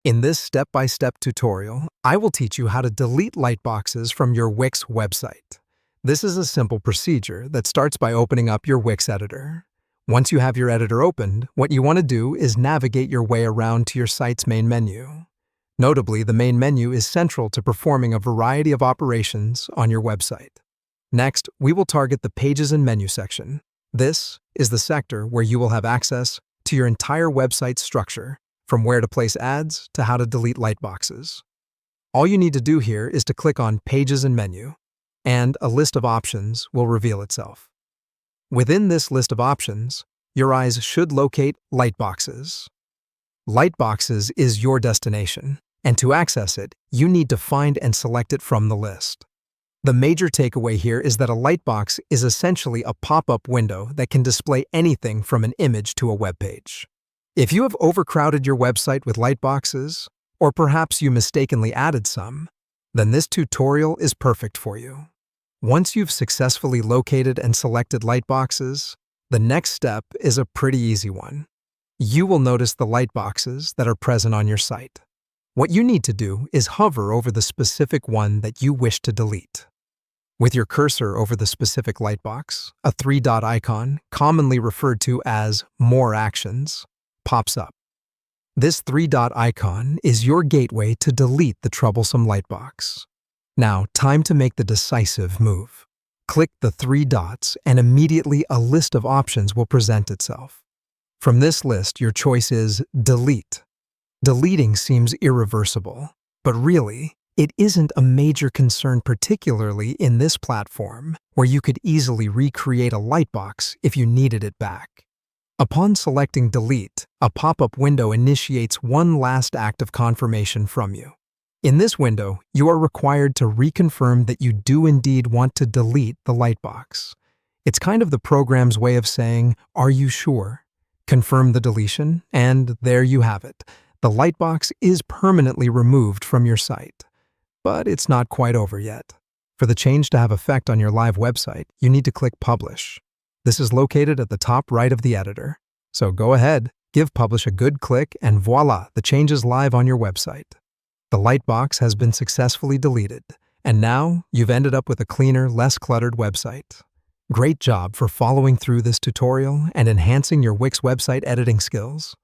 In this step-by-step tutorial, I will teach you how to delete Lightboxes from your Wix website. This is a simple procedure that starts by opening up your Wix editor. Once you have your editor opened, what you want to do is navigate your way around to your site's main menu. Notably, the main menu is central to performing a variety of operations on your website. Next, we will target the Pages and Menu section. This is the sector where you will have access to your entire website's structure, from where to place ads to how to delete Lightboxes. All you need to do here is to click on Pages and Menu, and a list of options will reveal itself. Within this list of options, your eyes should locate Lightboxes. Lightboxes is your destination, and to access it, you need to find and select it from the list. The major takeaway here is that a Lightbox is essentially a pop-up window that can display anything from an image to a web page. If you have overcrowded your website with Lightboxes, or perhaps you mistakenly added some, then this tutorial is perfect for you. Once you've successfully located and selected Lightboxes, the next step is a pretty easy one. You will notice the Lightboxes that are present on your site. What you need to do is hover over the specific one that you wish to delete. With your cursor over the specific Lightbox, a three-dot icon, commonly referred to as More Actions, pops up. This three-dot icon is your gateway to delete the troublesome Lightbox. Now, time to make the decisive move. Click the three dots and immediately a list of options will present itself. From this list, your choice is Delete. Deleting seems irreversible, but really, it isn't a major concern, particularly in this platform, where you could easily recreate a Lightbox if you needed it back. Upon selecting Delete, a pop-up window initiates one last act of confirmation from you. In this window, you are required to reconfirm that you do indeed want to delete the Lightbox. It's kind of the program's way of saying, "Are you sure?" Confirm the deletion, and there you have it. The Lightbox is permanently removed from your site. But it's not quite over yet. For the change to have effect on your live website, you need to click Publish. This is located at the top right of the editor. So go ahead, give Publish a good click, and voila, the change is live on your website. The Lightbox has been successfully deleted, and now you've ended up with a cleaner, less cluttered website. Great job for following through this tutorial and enhancing your Wix website editing skills.